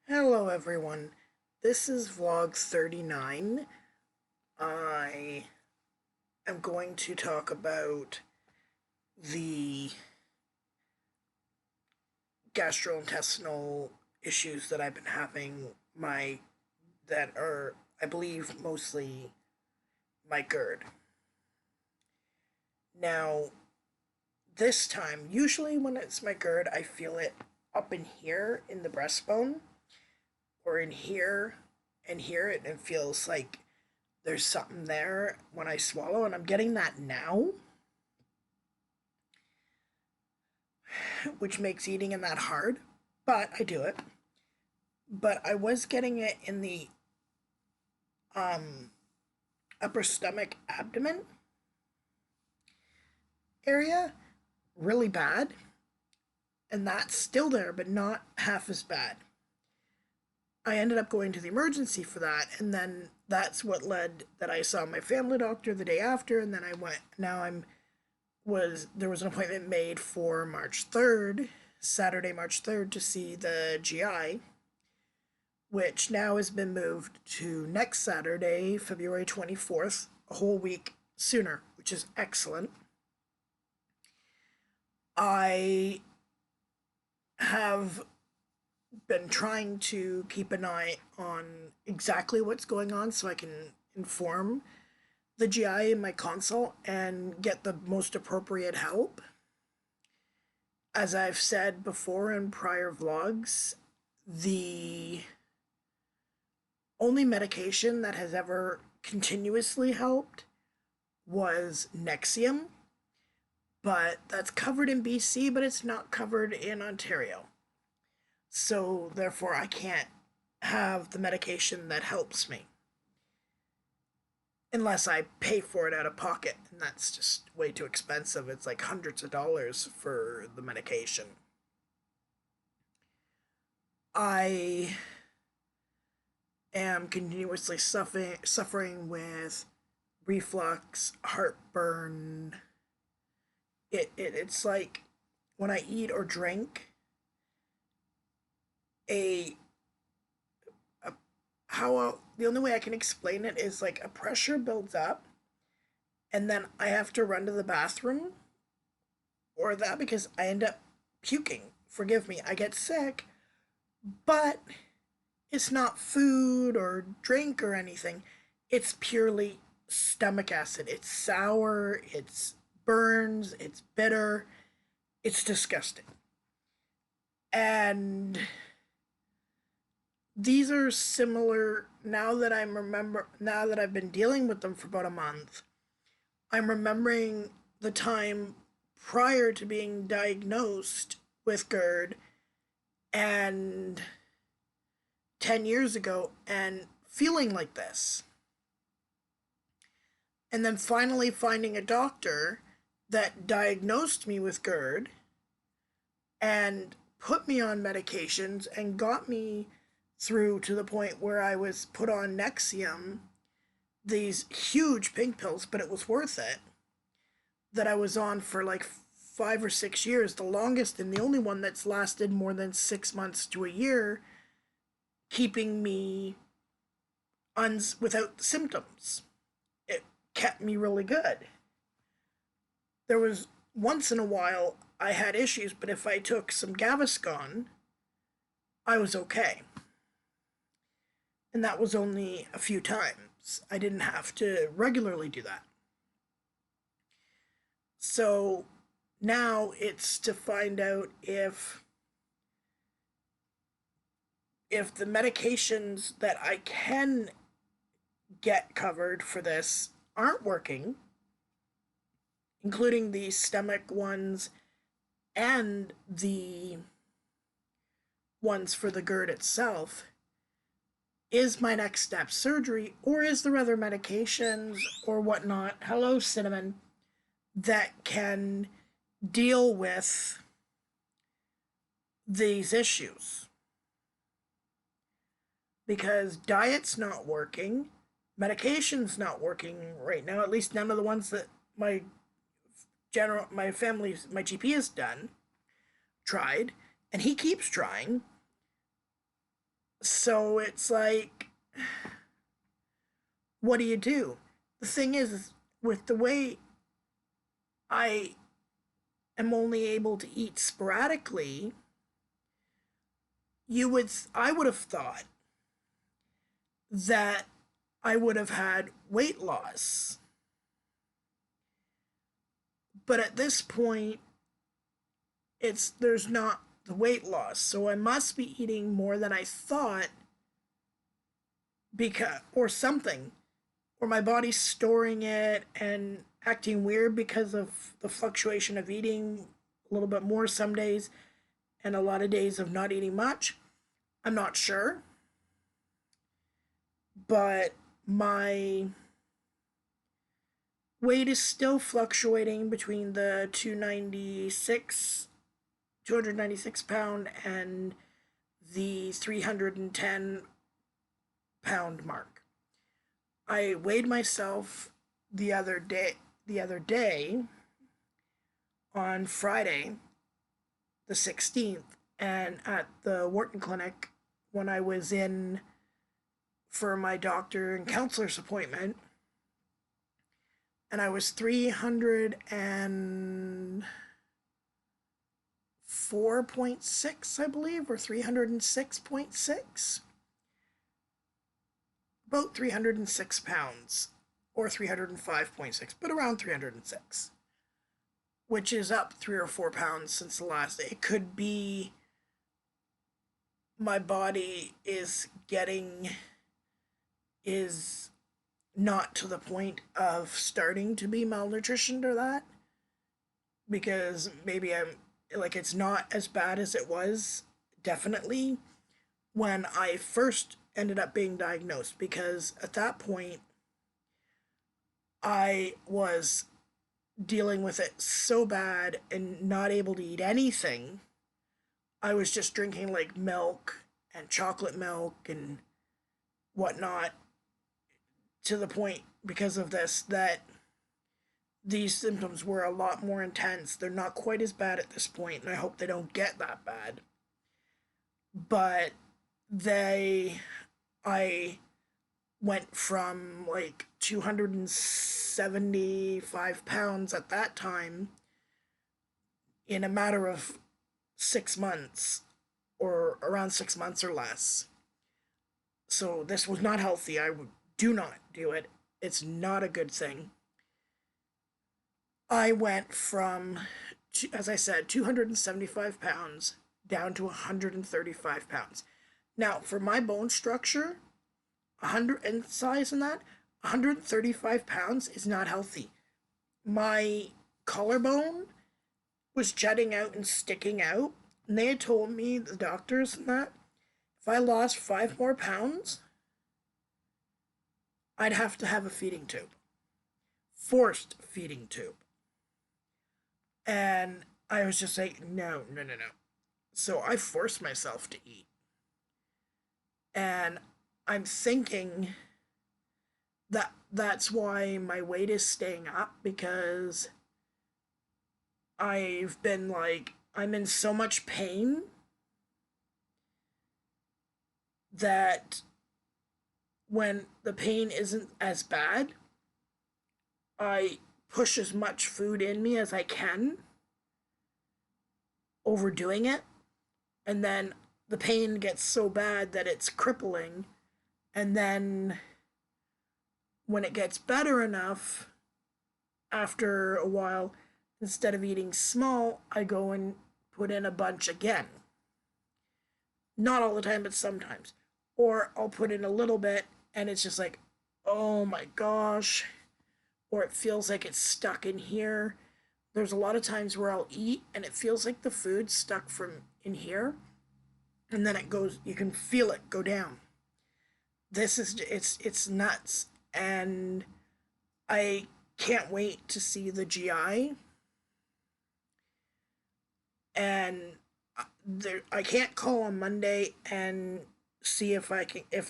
Hello everyone, this is vlog 39. I am going to talk about the gastrointestinal issues that I've been having that are, I believe, mostly my GERD. Now, this time, usually when it's my GERD, I feel it up in here in the breastbone or in here and here, and it feels like there's something there when I swallow, and I'm getting that now, which makes eating in that hard, but I do it. But I was getting it in the um, upper stomach abdomen area really bad, and that's still there, but not half as bad. I ended up going to the emergency for that, and then that's what led that I saw my family doctor the day after, and then I went. Now I'm was there was an appointment made for March 3rd, Saturday, March 3rd, to see the GI, which now has been moved to next Saturday, February 24th, a whole week sooner, which is excellent. I have been trying to keep an eye on exactly what's going on so I can inform the GI in my consult and get the most appropriate help. As I've said before in prior vlogs, the only medication that has ever continuously helped was Nexium, but that's covered in BC, but it's not covered in Ontario. So therefore, I can't have the medication that helps me unless I pay for it out of pocket, and that's just way too expensive. It's like hundreds of dollars for the medication. I am continuously suffering with reflux, heartburn. It's like when I eat or drink, a, a the only way I can explain it is like a pressure builds up, and then I have to run to the bathroom or that because I end up puking. Forgive me, I get sick, but it's not food or drink or anything. It's purely stomach acid. It's sour, it's burns, it's bitter, it's disgusting. And these are similar now that I've been dealing with them for about a month. I'm remembering the time prior to being diagnosed with GERD and 10 years ago and feeling like this. And then finally finding a doctor that diagnosed me with GERD and put me on medications and got me through to the point where I was put on Nexium, these huge pink pills, but it was worth it, that I was on for like 5 or 6 years, the longest and the only one that's lasted more than 6 months to a year, keeping me without symptoms. It kept me really good. There was once in a while I had issues, but if I took some Gaviscon, I was okay. And that was only a few times. I didn't have to regularly do that. So now it's to find out if the medications that I can get covered for this aren't working, including the stomach ones and the ones for the GERD itself. Is my next step surgery, or is there other medications or whatnot? Hello, Cinnamon, that can deal with these issues? Because diet's not working, medication's not working right now, at least none of the ones that my family's, my GP has tried, and he keeps trying. So it's like, what do you do? The thing is, with the way I am only able to eat sporadically, I would have thought that I would have had weight loss. But at this point, there's not the weight loss. So I must be eating more than I thought, because or something, or my body's storing it and acting weird because of the fluctuation of eating a little bit more some days and a lot of days of not eating much. I'm not sure, but my weight is still fluctuating between the 296 pound and the 310 pound mark. I weighed myself the other day on Friday the 16th, and at the Wharton Clinic when I was in for my doctor and counselor's appointment, and I was 304.6, I believe, or 306.6. About 306 pounds, or 305.6, but around 306, which is up 3 or 4 pounds since the last day. It could be my body is not to the point of starting to be malnutritioned or that, because maybe I'm like, it's not as bad as it was, definitely, when I first ended up being diagnosed, because at that point I was dealing with it so bad and not able to eat anything. I was just drinking like milk and chocolate milk and whatnot, to the point, because of this, that these symptoms were a lot more intense. They're not quite as bad at this point, and I hope they don't get that bad. But they, I went from like 275 pounds at that time in a matter of 6 months, or around 6 months or less. So this was not healthy. Do not do it. It's not a good thing. I went from, as I said, 275 pounds down to 135 pounds. Now, for my bone structure, 100 and size and that, 135 pounds is not healthy. My collarbone was jutting out and sticking out, and they had told me, the doctors, and that if I lost 5 more pounds, I'd have to have a feeding tube, forced feeding tube. And I was just like, no, no, no, no. So I forced myself to eat. And I'm thinking that that's why my weight is staying up, because I'm in so much pain that when the pain isn't as bad, I push as much food in me as I can, overdoing it. And then the pain gets so bad that it's crippling. And then when it gets better enough, after a while, instead of eating small, I go and put in a bunch again. Not all the time, but sometimes. Or I'll put in a little bit and it's just like, oh my gosh. Or it feels like it's stuck in here. There's a lot of times where I'll eat and it feels like the food's stuck from in here. And then it goes, you can feel it go down. It's nuts. And I can't wait to see the GI. And I can't call on Monday and see if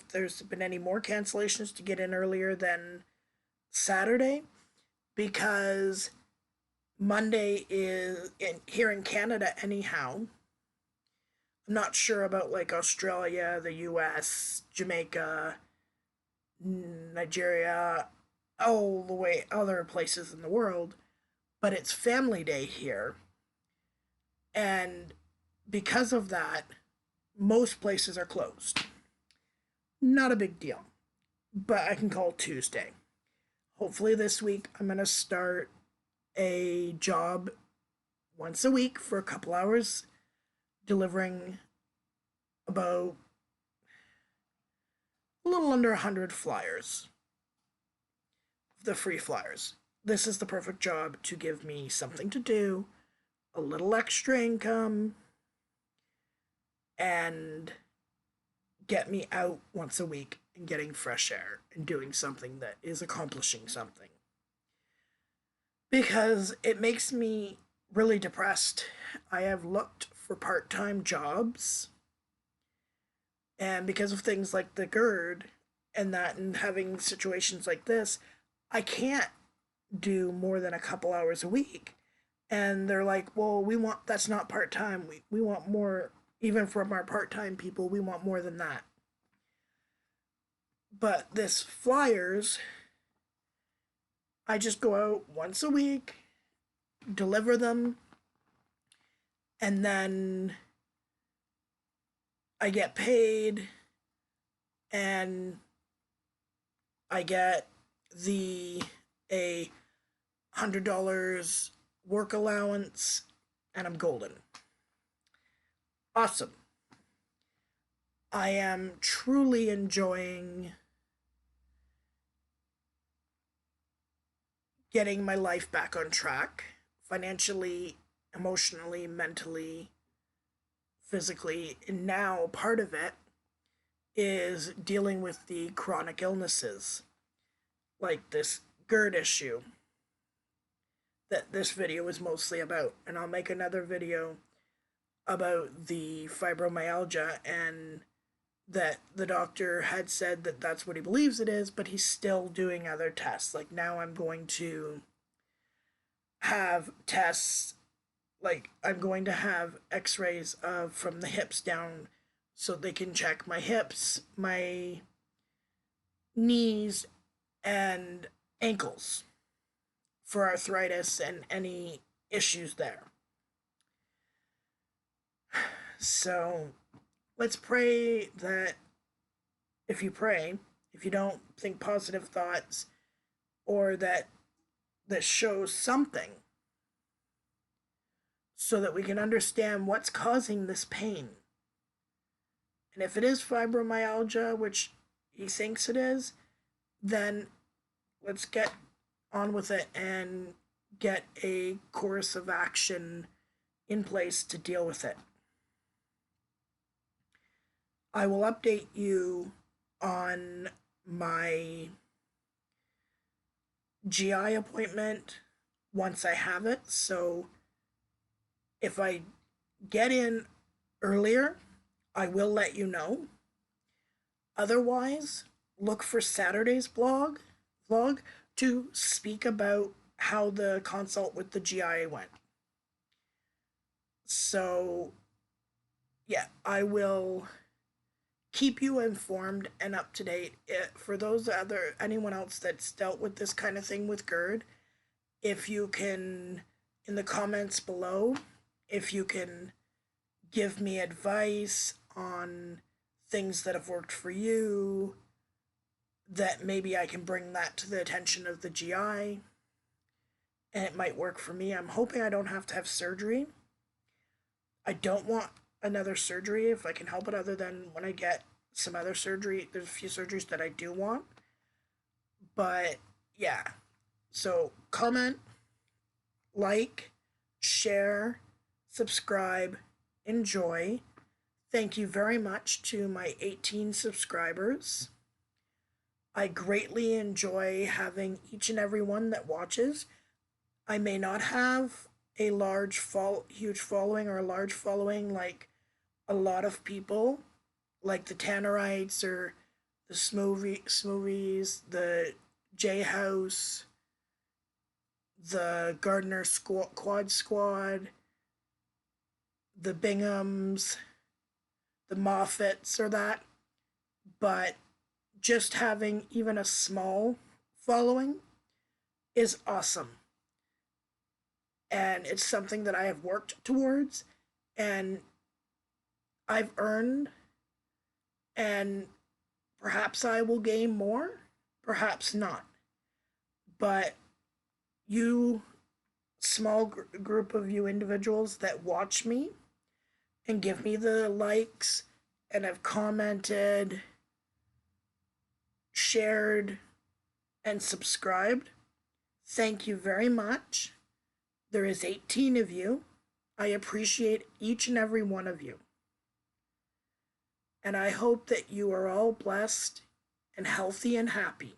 there's been any more cancellations to get in earlier than Saturday, because Monday is here in Canada anyhow. I'm not sure about like Australia, the US, Jamaica, Nigeria, all the way other places in the world, but it's family day here. And because of that, most places are closed. Not a big deal, but I can call Tuesday. Hopefully, this week I'm going to start a job once a week for a couple hours, delivering about a little under 100 flyers, the free flyers. This is the perfect job to give me something to do, a little extra income, and get me out once a week and getting fresh air and doing something that is accomplishing something. Because it makes me really depressed. I have looked for part time jobs, and because of things like the GERD and that, and having situations like this, I can't do more than a couple hours a week. And they're like, well, we want that's not part time. We want more, even from our part time people, we want more than that. But this flyers, I just go out once a week, deliver them, and then I get paid, and I get the $100 work allowance, and I'm golden. Awesome. I am truly enjoying getting my life back on track financially, emotionally, mentally, physically. And now part of it is dealing with the chronic illnesses like this GERD issue that this video is mostly about. And I'll make another video about the fibromyalgia, and that the doctor had said that that's what he believes it is, but he's still doing other tests. Like now I'm going to have tests, like I'm going to have x-rays of from the hips down so they can check my hips, my knees, and ankles for arthritis and any issues there. So let's pray that if you pray, if you don't think positive thoughts, or that this shows something so that we can understand what's causing this pain. And if it is fibromyalgia, which he thinks it is, then let's get on with it and get a course of action in place to deal with it. I will update you on my GI appointment once I have it. So if I get in earlier, I will let you know. Otherwise, look for Saturday's vlog to speak about how the consult with the GI went. So yeah, I will keep you informed and up to date. For anyone else that's dealt with this kind of thing with GERD, if you can, in the comments below, if you can give me advice on things that have worked for you, that maybe I can bring that to the attention of the GI and it might work for me. I'm hoping I don't have to have surgery. I don't want another surgery if I can help it, other than when I get some other surgery. There's a few surgeries that I do want. But yeah. So comment, like, share, subscribe, enjoy. Thank you very much to my 18 subscribers. I greatly enjoy having each and every one that watches. I may not have a huge following, or a large following like a lot of people, like the Tannerites or the Smoothies, the J House, the Quad Squad, the Binghams, the Moffats or that, but just having even a small following is awesome. And it's something that I have worked towards and I've earned, and perhaps I will gain more, perhaps not. But you, small group of you individuals that watch me and give me the likes and have commented, shared, and subscribed, thank you very much. There is 18 of you. I appreciate each and every one of you. And I hope that you are all blessed and healthy and happy.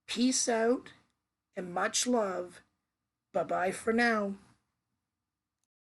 Peace out and much love. Bye-bye for now.